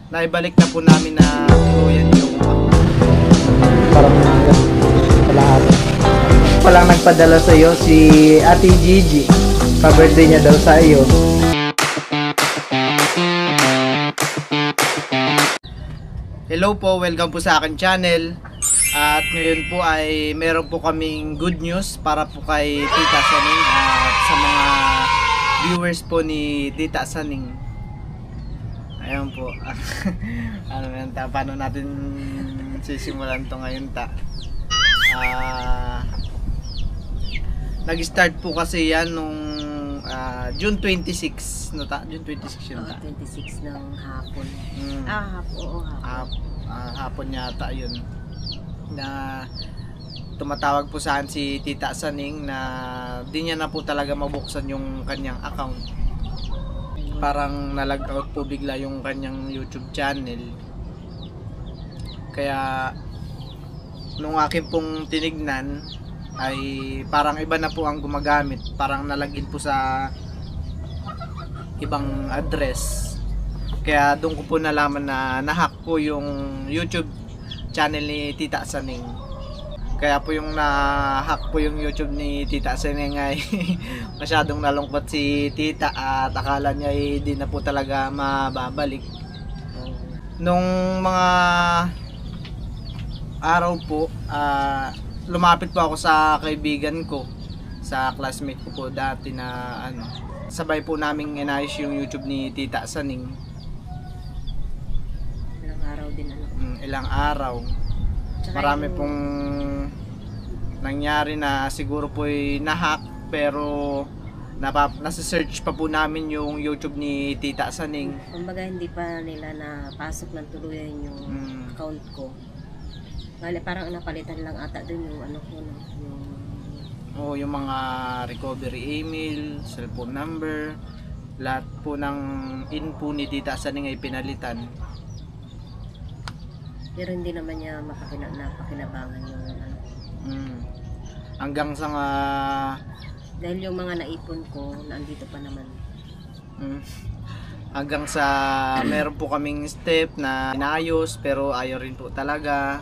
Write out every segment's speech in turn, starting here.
naibalik na po namin na tuluyan yung Parang lahat. Walang nagpadala sa iyo si Ate Gigi. Pa-birthday niya daw sa iyo. Hello po, welcome po sa akin channel. At ngayon po ay meron po kaming good news para po kay Tita Saning at sa mga viewers po ni Tita Saning. Ayan po. Ano yan ta? Paano natin sisimulan to ngayon ta? Nag-start po kasi yan nung June 26 no ta? June 26 yun ta? 26 ng hapon. Hapon yata yun. Na tumatawag po saan si Tita Saning na di niya na po talaga mabuksan yung kanyang account. Parang nalag-out po bigla yung kanyang YouTube channel. Kaya nung akin pong tinignan ay parang iba na po ang gumagamit. Parang nalagin po sa ibang address. Kaya doon ko po nalaman na nahack po yung YouTube channel ni Tita Saning. Kaya po yung na-hack po yung YouTube ni Tita Saning ay masyadong nalungkot si Tita at akala niya ay di na po talaga mababalik. Nung mga araw po, lumapit po ako sa kaibigan ko, sa classmate ko po dati na sabay po naming inayos yung YouTube ni Tita Saning. Ilang araw din Ilang araw. Marami pong nangyari na siguro po ay nahack, pero nasa-search pa po namin yung YouTube ni Tita Saning. Kumbaga hindi pa nila napasok ng tuluyan yung account ko. Bale, parang napalitan lang ata dun yung yung mga recovery email, cellphone number, lahat po ng info ni Tita Saning ay pinalitan. Pero hindi naman niya napakinabangan yung hanggang sa dahil yung mga naipon ko nandito pa naman. Hanggang sa meron po kaming step na inayos pero ayaw rin po talaga.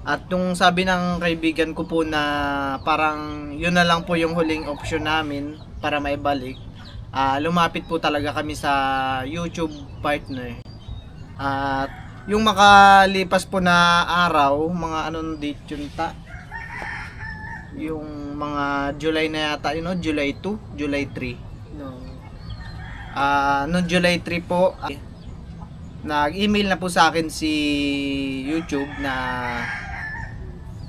At yung sabi ng kaibigan ko po na parang yun na lang po yung huling option namin para maibalik, lumapit po talaga kami sa YouTube partner. At yung makalipas po na araw, mga anong date yun ta? Yung mga July na yata, July 2, July 3. No. Noong July 3 po, nag-email na po sa akin si YouTube na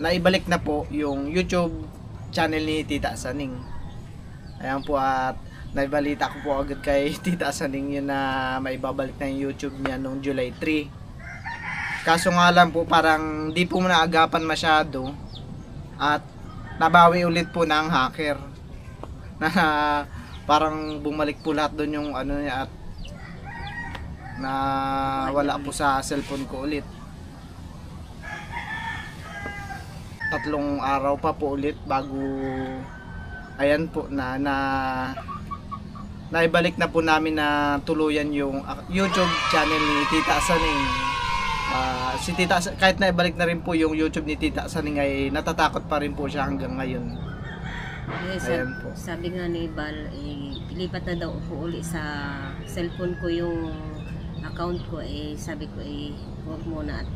naibalik na po yung YouTube channel ni Tita Saning. Ayan po, at naibalita ko po agad kay Tita Saning yun na maibabalik na yung YouTube niya noong July 3. Kaso nga lang po parang di po naagapan masyado at nabawi ulit po ng hacker na parang bumalik po lahat doon yung niya at na wala po sa cellphone ko ulit. 3 araw pa po ulit bago ayan po naibalik na po namin na tuluyan yung YouTube channel ni Tita Saning. Si Tita, kahit na ibalik na rin po yung YouTube ni Tita Saning ay natatakot pa rin po siya hanggang ngayon. Ayan po. Sabi nga ni Bal, ilipat na daw po uli sa cellphone ko yung account ko. Sabi ko huwag muna at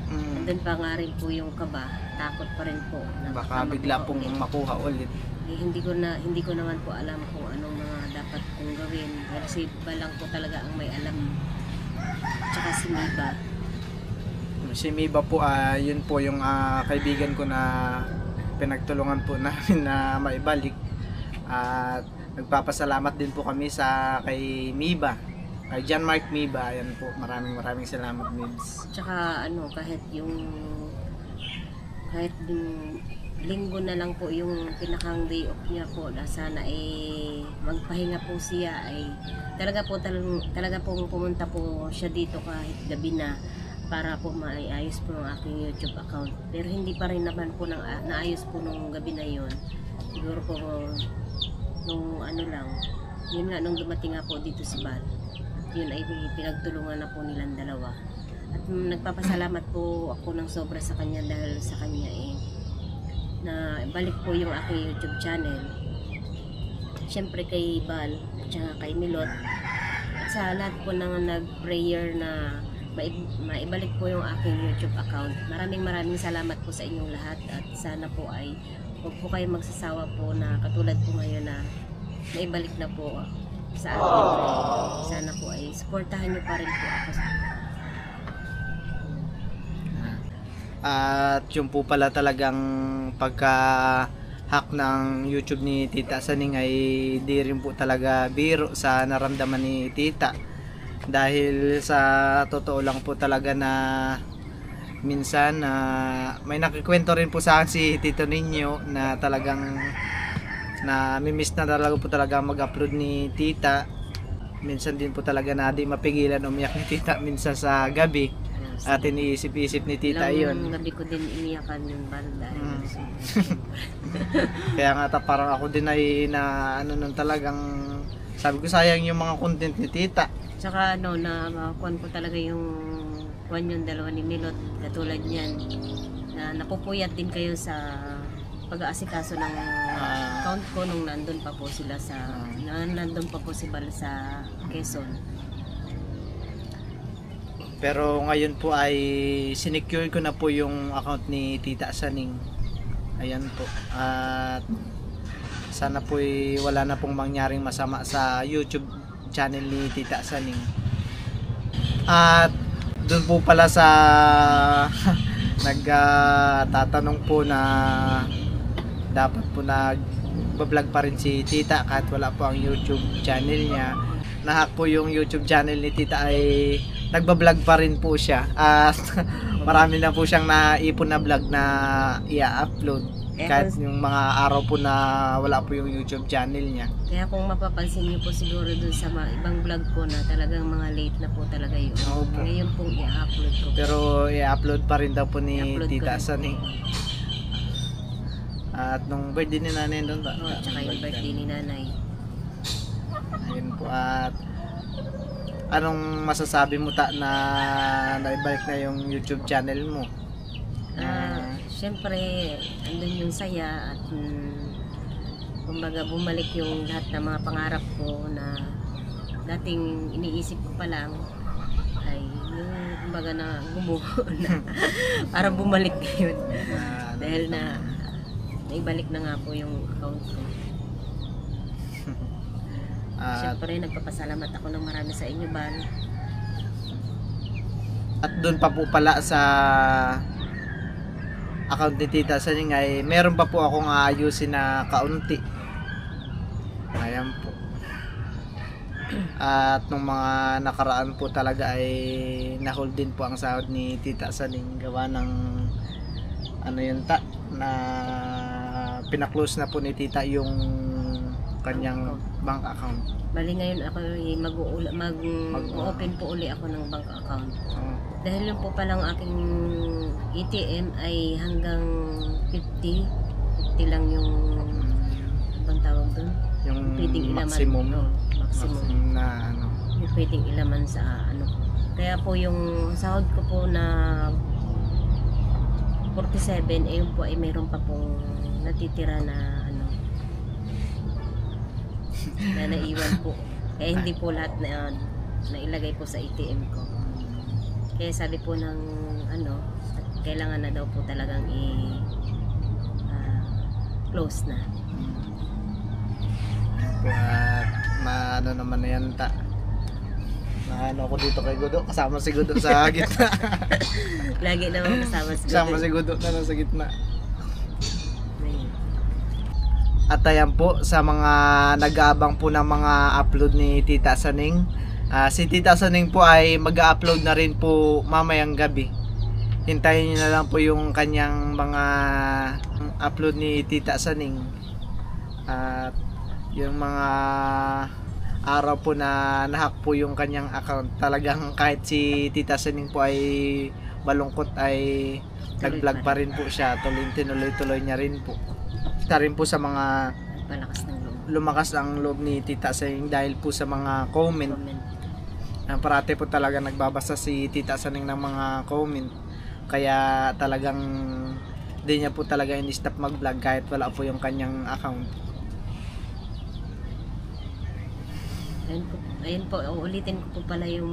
andun pa nga rin po yung kaba. Takot pa rin po. Baka bigla pong makuha ulit. Hindi ko naman po alam kung anong mga dapat kong gawin. Kasi iba lang po talaga ang may alam. Tsaka si Miba. Si Miba po, yun po yung kaibigan ko na pinagtulungan po namin na maibalik. At nagpapasalamat din po kami kay Miba, kay John Mark Miba. Ayan po, maraming salamat, Mibs. Tsaka kahit linggo na lang po yung pinakang day off niya po, na sana magpahinga po siya, talaga pong pumunta po siya dito kahit gabi na para po maayos po ng aking YouTube account. Pero hindi pa rin naman po naayos po nung gabi na yon. Siguro po nung yun nga, nung dumating nga po dito si Bal. yun ay pinagtulungan na po nilang dalawa. At nagpapasalamat po ako ng sobra sa kanya dahil sa kanya na balik po yung aking YouTube channel. Siyempre kay Bal at saka kay Milot at sa lahat po ng nag-prayer na maibalik po yung aking YouTube account. Maraming salamat po sa inyong lahat at sana po ay huwag po kayo magsasawa po na katulad po ngayon na maibalik na po sa akin. Sana po ay supportahan nyo pa rin po ako. At yung po pala talagang pagka-hack ng YouTube ni Tita Saning ay di rin po talaga biro sa naramdaman ni Tita. Dahil sa totoo lang po talaga na minsan may nakikwento rin po sa akin si Tito Ninyo na talagang na mimiss na talaga po talaga mag-upload ni Tita. Minsan din po talaga na di mapigilan umiyak ni Tita minsan sa gabi. At iniisip-isip ni Tita yun. Gabi ko din iniyakan yung banda. Kaya nga parang ako din ay na ano nun talagang sabi ko sayang yung mga content ni Tita. Tsaka na makuhan ko talaga yung yung dalawa ni Milot katulad niyan na napupuyat din kayo sa pag-aasikaso ng account ko nung nandun pa po sila nandun pa po si Bal sa Quezon. Pero ngayon po ay sinecure ko na po yung account ni Tita Saning. Ayan po. At sana po wala na pong mangyaring masama sa YouTube channel ni Tita Saning. At doon po pala sa nagtatanong po na dapat po nag-vlog pa rin si Tita kahit wala po ang YouTube channel niya. Nahack po yung YouTube channel ni Tita ay nagbablog pa rin po siya at marami na po siyang naipon na vlog na i-upload kahit yung mga araw po na wala po yung YouTube channel niya. Kaya kung mapapansin niyo po siguro dun sa mga ibang vlog ko na talagang mga late na po talaga yun. Ngayon pong i-upload ko. Pero i-upload pa rin daw po ni Tita Saning. At nung birthday ni nanay doon ba? Tsaka yung birthday ni nanay. Ayun po. At anong masasabi mo na naibalik na yung YouTube channel mo? Siyempre andun yung saya at kumbaga bumalik yung lahat ng mga pangarap ko na dating iniisip ko pa lang ay yung kumbaga na gumuho na parang bumalik na yun dahil na naibalik na nga po yung account ko. Siyempre nagpapasalamat ako ng marami sa inyo, Bal. At doon pa po pala sa account ni Tita Saning ay meron pa po akong aayusin na kaunti. Ayan po. At nung mga nakaraan po talaga ay na-hold din po ang sahod ni Tita Saning gawa ng ano yun na pinaklose na po ni Tita yung kanyang bank account. Bali ngayon ako mag-open po uli ako ng bank account. Dahil yung po palang aking ATM ay hanggang 50 lang yung bang tawag doon? Yung pwedeng maximum. Maximum na ano. Yung pwedeng ilaman sa ano. Kaya po yung sahod ko po na 47 yun po ay mayroon pa pong natitira na na naiwan po. Kaya hindi po lahat na nailagay po sa ATM ko. Kaya sabi po ng kailangan na daw po talagang close na. At maano naman na yan ako dito kay Gudo. Kasama si Gudo sa gitna. Lagi naman kasama si Gudo. Kasama si Gudo na nasa gitna. At ayan po sa mga nag-aabang po ng mga upload ni Tita Saning. Si Tita Saning po ay mag-upload na rin po mamayang gabi. Hintayin niyo na lang po yung kanyang mga upload ni Tita Saning. At yung mga araw po na nahack po yung kanyang account, talagang kahit si Tita Saning po ay malungkot ay nag-vlog pa rin po siya. Tinuloy-tuloy niya rin po. Isa rin po sa mga lumakas ang loob ni Tita Saning dahil po sa mga comment. Parati po talaga nagbabasa si Tita Saning ng mga comment. Kaya talagang di niya po talaga in-stop mag-vlog kahit wala po yung kanyang account. Ayun po, uulitin ko po pala yung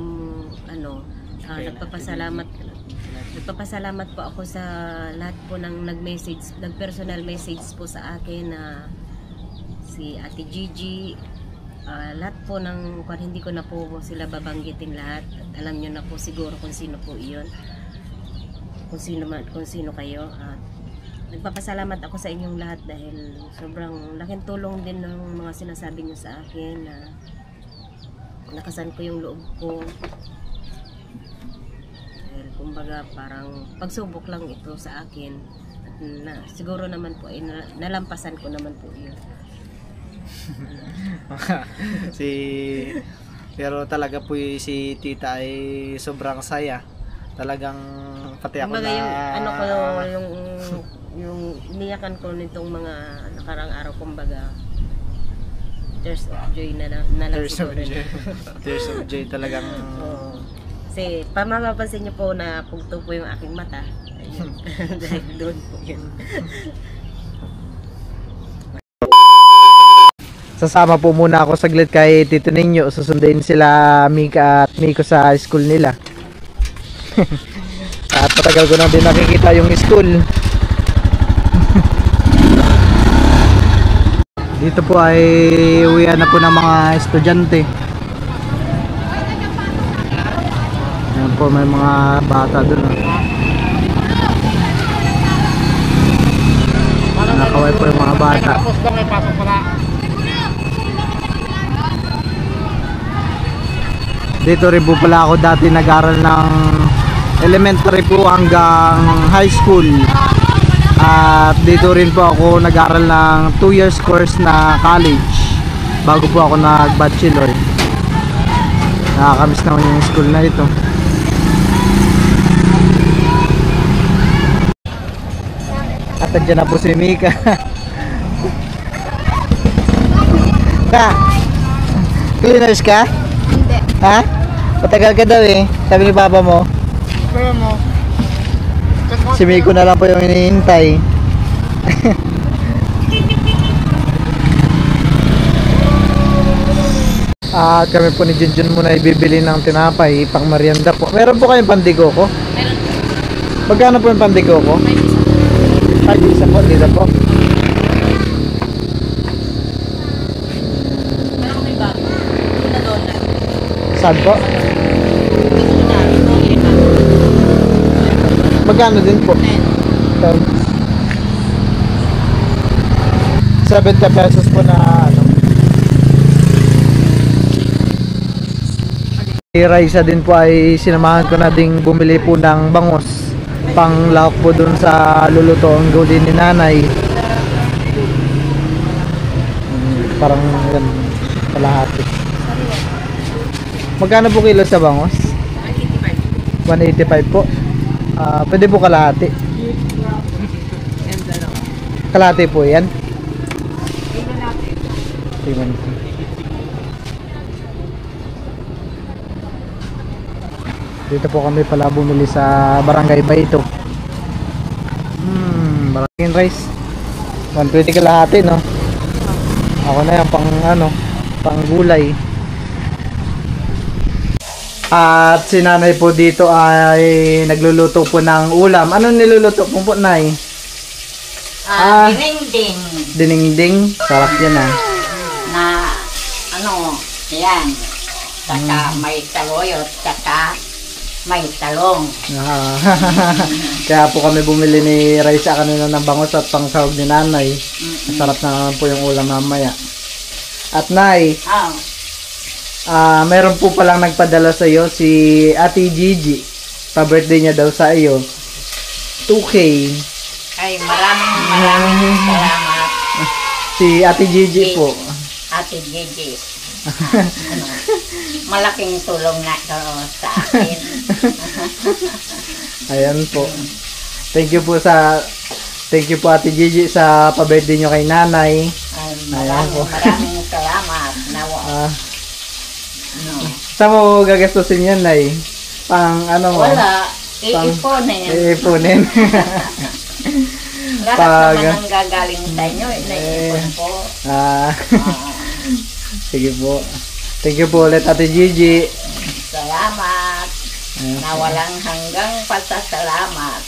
nagpapasalamat po ako sa lahat po ng nag-personal message po sa akin na si Ate Gigi, lahat po ng hindi ko na po sila babanggitin lahat. Alam niyo na po siguro kung sino po iyon. Kung sino kayo. Nagpapasalamat ako sa inyong lahat dahil sobrang laking tulong din ng mga sinasabi niyo sa akin na nakasan ko yung loob ko. Dahil kumbaga parang pagsubok lang ito sa akin. At siguro naman po ay nalampasan ko naman po yun. Pero talaga po si Tita ay sobrang saya. Talagang pati ako kumbaga na yung iniyakan ko nitong mga nakarang araw, kumbaga tears of joy na lang siguro. Tears of joy talagang. Kasi mapapansin niyo po na pugto po yung aking mata. Ayun. Dahil doon po yun. Sasama po muna ako saglit kay Tito Ninyo. Susunduin sila Mika at Miko sa school nila. At matagal ko na din nakikita yung school. Dito po ay uwian na po ng mga estudyante. Ayan po, may mga bata dun. Nakaway po yung mga bata. Dito rin po pala ako dati nag-aral ng elementary po hanggang high school. At dito rin po ako nag-aral ng 2 years course na college bago po ako nag-bachelor. Nakakamiss naman yung school na ito. At dyan na po si Mika. Cleaners ka? Hindi. Ha? Matagal ka daw eh. Sabi ni papa mo. Kaya mo. Si Miko na lang po yung hinihintay. At kami po ni Junjun muna ibibili ng tinapay pang merienda po. Meron po kayong pandigoko? Meron. Magkano po yung pandigoko? 5 isa po, dito po. Meron kami bago. $2. Saan po? Magkano din po? 70 pesos po na ano. Si Raisa din po ay sinamahan ko na ding bumili po ng bangos pang lahok po dun sa luluto ang gawin ni nanay. Parang yan, kalahati. Magkano po kilo sa bangos? 185 po. Pwede po kalahati. Kalahati po yan. Tingnan po. Dito po kami pala bumili sa Barangay Baito. Barangay rice. 120 kalahati, no? Ako na yan pang ano, pang gulay. At si nanay po dito ay nagluluto po ng ulam. Ano niluluto po nay? Dinengding Dinengding. Sarap yan ah. na yan. Saka may taloyot, saka may talong. Kaya po kami bumili ni Raisa kanina ng bangos at pangsahog ni nanay. Masarap na naman po yung ulam mamaya. At nay, meron po palang nagpadala sa iyo si Ate Gigi. Pa-birthday niya daw sa iyo. 2K. Ay, maraming salamat. Si Ate Gigi po. Ate Gigi. Malaking tulong na ito sa akin. Ayan po. Thank you po Ate Gigi sa pa-birthday niyo kay nanay. Ay, maraming salamat. Saan mo gagastusin yan, Nay? Pang ano mo? Wala. Iiponin. Iipunin. Lahat Pag- naman ang gagaling sa inyo. Naiipon po. Ah, Ah, sige po. Thank you po ulit, Ate Gigi. salamat. Na walang hanggang pasasalamat.